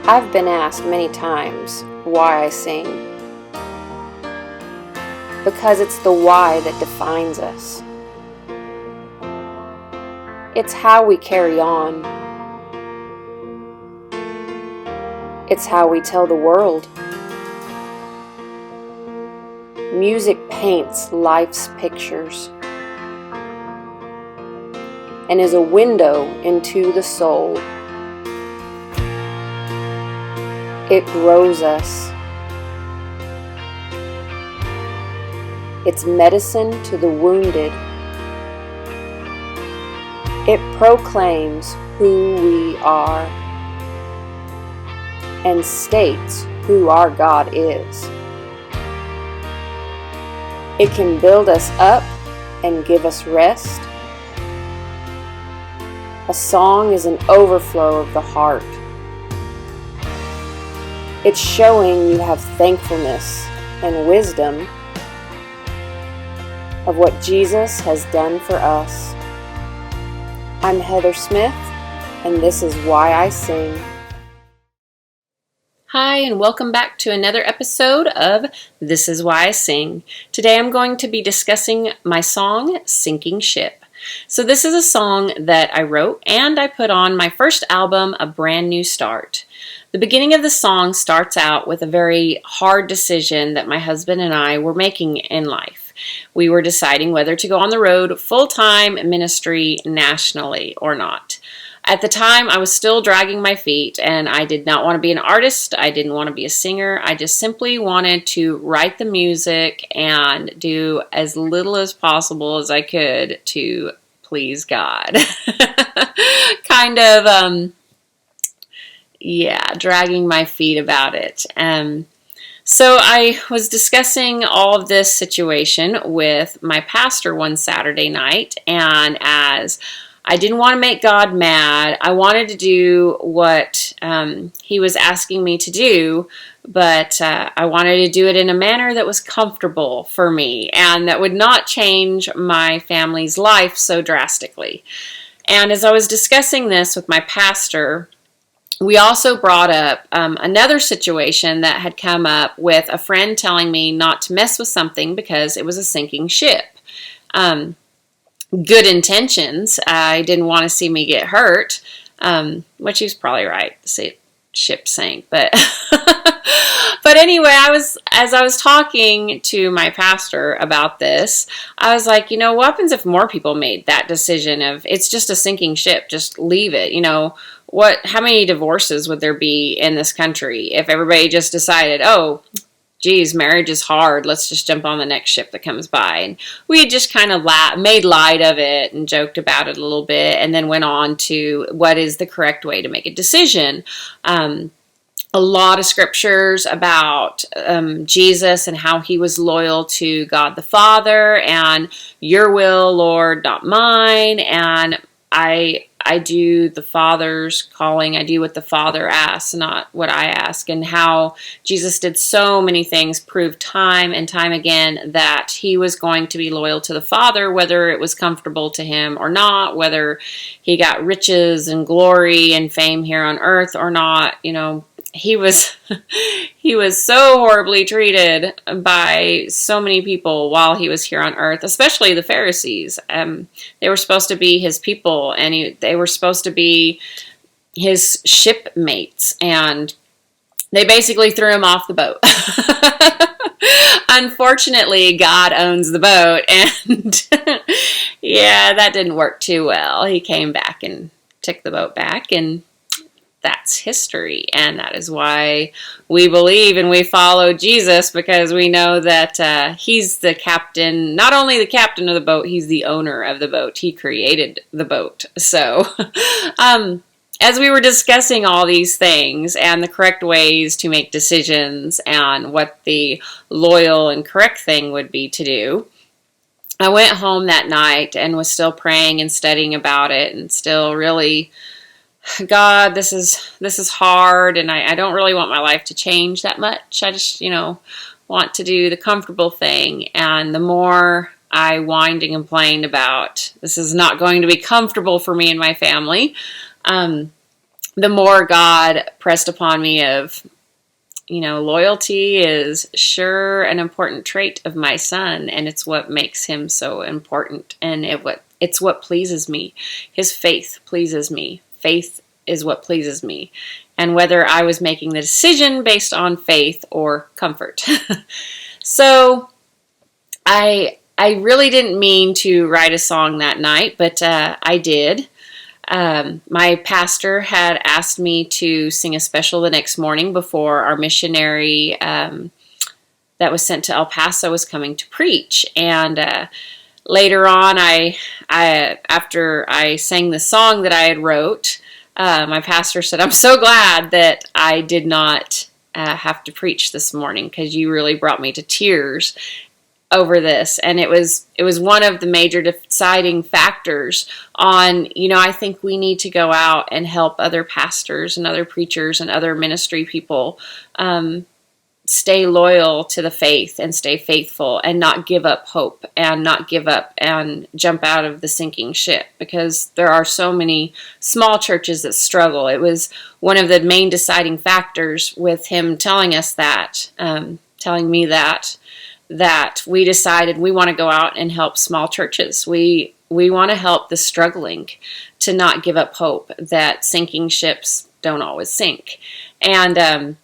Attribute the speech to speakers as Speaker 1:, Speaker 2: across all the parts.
Speaker 1: I've been asked many times why I sing, because it's the why that defines us. It's how we carry on. It's how we tell the world. Music paints life's pictures and is a window into the soul. It grows us. It's medicine to the wounded. It proclaims who we are and states who our God is. It can build us up and give us rest. A song is an overflow of the heart. It's showing you have thankfulness and wisdom of what Jesus has done for us. I'm Heather Smith, and this is Why I Sing.
Speaker 2: Hi, and welcome back to another episode of This Is Why I Sing. Today I'm going to be discussing my song, Sinking Ship. So this is a song that I wrote and I put on my first album, A Brand New Start. The beginning of the song starts out with a very hard decision that my husband and I were making in life. We were deciding whether to go on the road full-time ministry nationally or not. At the time, I was still dragging my feet, and I did not want to be an artist. I didn't want to be a singer. I just simply wanted to write the music and do as little as possible as I could to please God. Dragging my feet about it. So I was discussing all of this situation with my pastor one Saturday night, and as I didn't want to make God mad, I wanted to do what he was asking me to do, but I wanted to do it in a manner that was comfortable for me and that would not change my family's life so drastically. And as I was discussing this with my pastor, we also brought up another situation that had come up with a friend telling me not to mess with something because it was a sinking ship. Good intentions. I didn't want to see me get hurt, which he's probably right. The ship sank, but but anyway, as I was talking to my pastor about this, I was like, what happens if more people made that decision of it's just a sinking ship, just leave it? How many divorces would there be in this country if everybody just decided, oh, geez, marriage is hard, let's just jump on the next ship that comes by? And we just kind of made light of it and joked about it a little bit, and then went on to what is the correct way to make a decision. A lot of scriptures about Jesus and how he was loyal to God the Father, and your will, Lord, not mine. And I do the Father's calling. I do what the Father asks, not what I ask. And how Jesus did so many things, proved time and time again that he was going to be loyal to the Father, whether it was comfortable to him or not, whether he got riches and glory and fame here on earth or not. He was so horribly treated by so many people while he was here on earth, especially the Pharisees. They were supposed to be his people, and they were supposed to be his shipmates, and they basically threw him off the boat. Unfortunately, God owns the boat, and that didn't work too well. He came back and took the boat back, and that's history. And that is why we believe and we follow Jesus, because we know that he's the captain, not only the captain of the boat, he's the owner of the boat. He created the boat. So as we were discussing all these things and the correct ways to make decisions and what the loyal and correct thing would be to do, I went home that night and was still praying and studying about it, and still really, God, this is hard, and I don't really want my life to change that much. I just, want to do the comfortable thing. And the more I whined and complained about this is not going to be comfortable for me and my family, the more God pressed upon me of, loyalty is sure an important trait of my son, and it's what makes him so important, and it's what pleases me. His faith pleases me. Faith is what pleases me. And whether I was making the decision based on faith or comfort. So I really didn't mean to write a song that night, but I did. My pastor had asked me to sing a special the next morning before our missionary that was sent to El Paso was coming to preach. And later on, after I sang the song that I had wrote, my pastor said, "I'm so glad that I did not have to preach this morning, because you really brought me to tears over this." And it was one of the major deciding factors on, I think we need to go out and help other pastors and other preachers and other ministry people stay loyal to the faith and stay faithful and not give up hope and not give up and jump out of the sinking ship, because there are so many small churches that struggle. It was one of the main deciding factors with him telling us that, telling me that we decided we want to go out and help small churches. We want to help the struggling to not give up hope that sinking ships don't always sink. And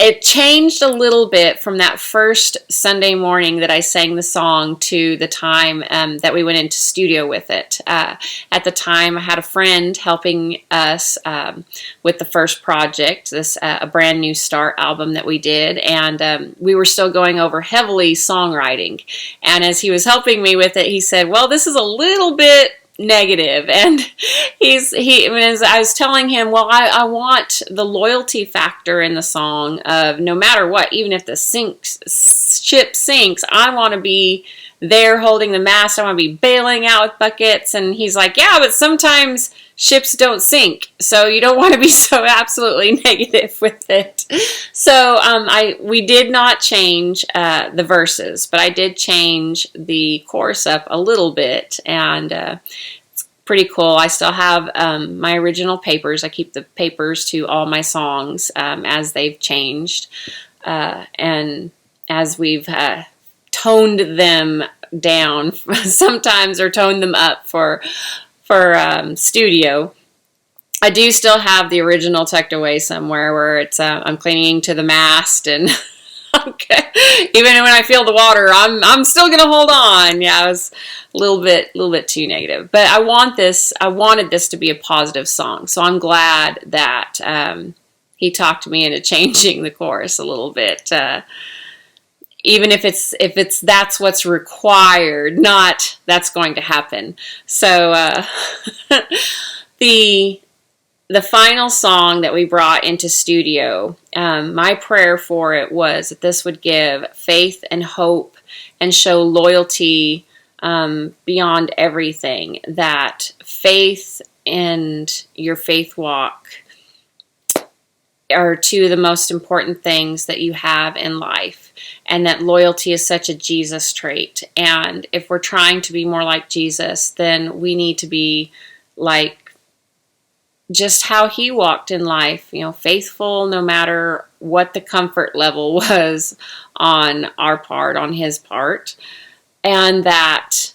Speaker 2: it changed a little bit from that first Sunday morning that I sang the song to the time that we went into studio with it. At the time, I had a friend helping us with the first project, this a brand new start album that we did, and we were still going over heavily songwriting. And as he was helping me with it, he said, "Well, this is a little bit negative." And as I was telling him, well, I want the loyalty factor in the song of no matter what, even if the ship sinks, I want to be there holding the mast. I want to be bailing out with buckets. And he's like, "Yeah, but sometimes ships don't sink, so you don't want to be so absolutely negative with it." So we did not change the verses, but I did change the chorus up a little bit, and it's pretty cool. I still have my original papers. I keep the papers to all my songs as they've changed, and as we've toned them down sometimes, or toned them up for studio. I do still have the original tucked away somewhere, where it's I'm clinging to the mast, and okay, even when I feel the water, I'm still gonna hold on. Yeah, I was a little bit too negative, but I wanted this to be a positive song, so I'm glad that he talked me into changing the chorus a little bit. Even if it's that's what's required, not that's going to happen. So the final song that we brought into studio, my prayer for it was that this would give faith and hope and show loyalty beyond everything. That faith and your faith walk are two of the most important things that you have in life, and that loyalty is such a Jesus trait. And if we're trying to be more like Jesus, then we need to be like just how he walked in life, faithful no matter what the comfort level was on our part, on his part. And that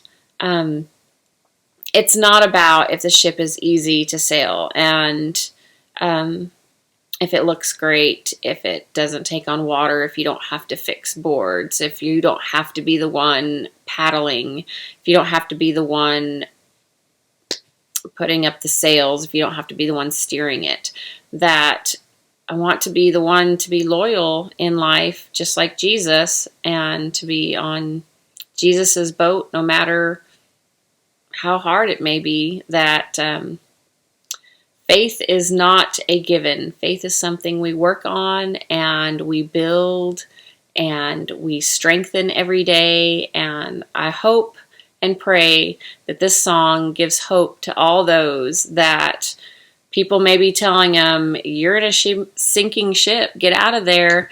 Speaker 2: it's not about if the ship is easy to sail, and if it looks great, if it doesn't take on water, if you don't have to fix boards, if you don't have to be the one paddling, if you don't have to be the one putting up the sails, if you don't have to be the one steering it. That I want to be the one to be loyal in life, just like Jesus, and to be on Jesus's boat no matter how hard it may be. That faith is not a given. Faith is something we work on and we build and we strengthen every day. And I hope and pray that this song gives hope to all those that people may be telling them, "You're in a sinking ship, get out of there."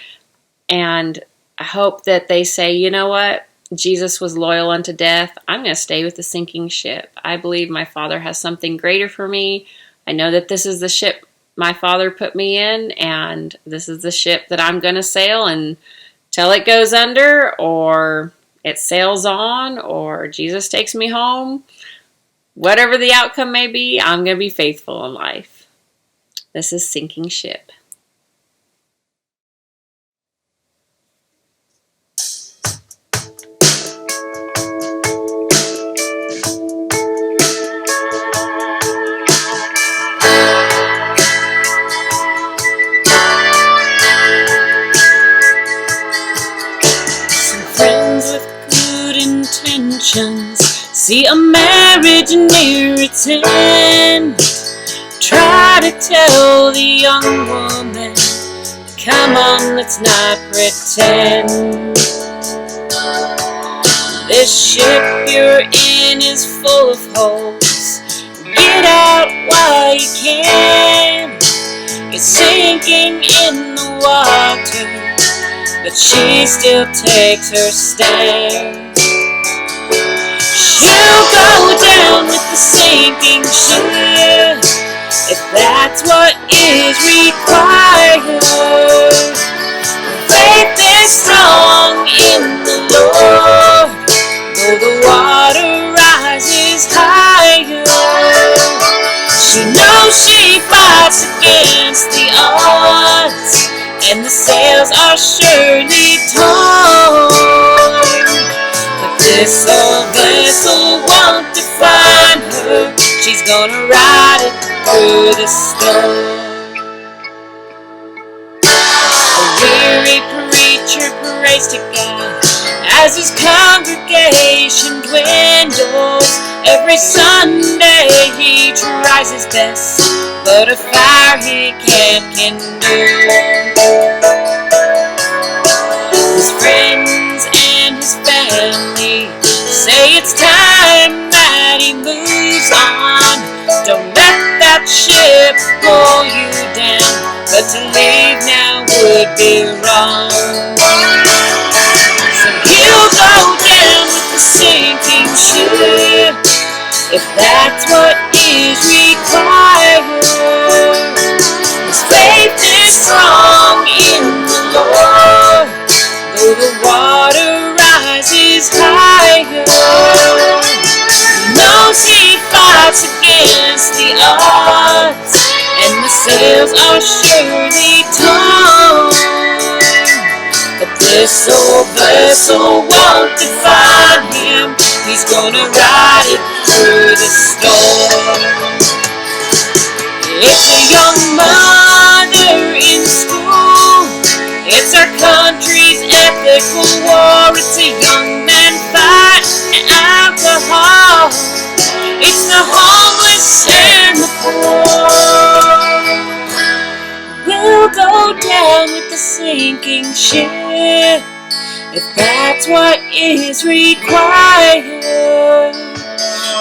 Speaker 2: And I hope that they say, "You know what? Jesus was loyal unto death. I'm going to stay with the sinking ship. I believe my Father has something greater for me. I know that this is the ship my Father put me in, and this is the ship that I'm going to sail until it goes under, or it sails on, or Jesus takes me home. Whatever the outcome may be, I'm going to be faithful in life. This is Sinking Ship. See a marriage near its end. Try to tell the young woman, come on, let's not pretend. This ship you're in is full of holes. Get out while you can. It's sinking in the water, but she still takes her stand. She'll go down with the sinking ship, if that's what is required. Faith is strong in the Lord, though the water rises higher. She knows she fights against the odds, and the sails are surely torn. This old vessel won't define her. She's gonna ride it through the storm. A weary preacher prays to God as his congregation dwindles. Every Sunday he tries his best, but a fire he can't kindle. His friends and his family say it's time that he moves on. Don't let that ship pull you down, but to leave now would be wrong. So he'll go down with the sinking ship, if that's what is required. His faith is strong in the Lord, though the water rises higher. He knows he fights against the odds, and the sails are surely torn. But this old vessel won't define him. He's gonna ride it through the storm. It's a young mother in school. It's our country's ethical war. It's a young man fighting alcohol. It's the homeless and the poor. We'll go down with the sinking ship, if that's what is required.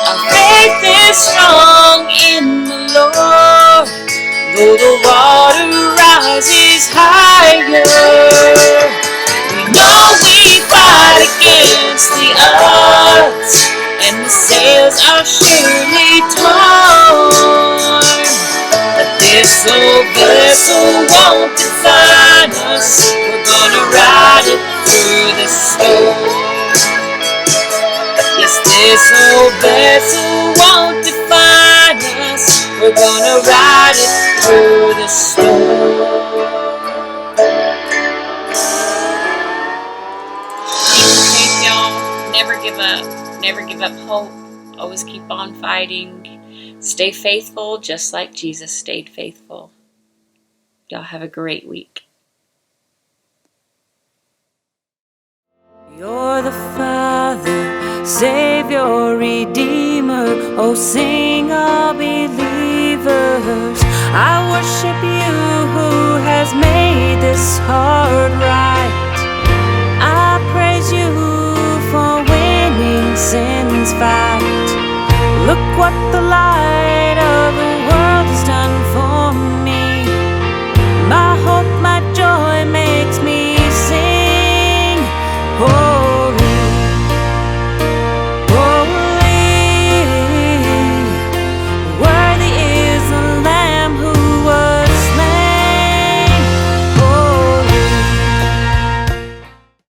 Speaker 2: Our faith is strong in the Lord, though the water rises higher. We know we fight against the odds, and the sails are surely torn. But this old vessel won't define us. We're gonna ride it through the storm. Yes, this old vessel won't define us. We're gonna ride it through the storm. Keep faith, y'all. Never give up. Never give up hope. Always keep on fighting. Stay faithful, just like Jesus stayed faithful. Y'all have a great week.
Speaker 3: You're the Father, Savior, Redeemer. Oh, sing all believers. I worship you who has made this heart right. I praise you for winning sin's fight. Look what the light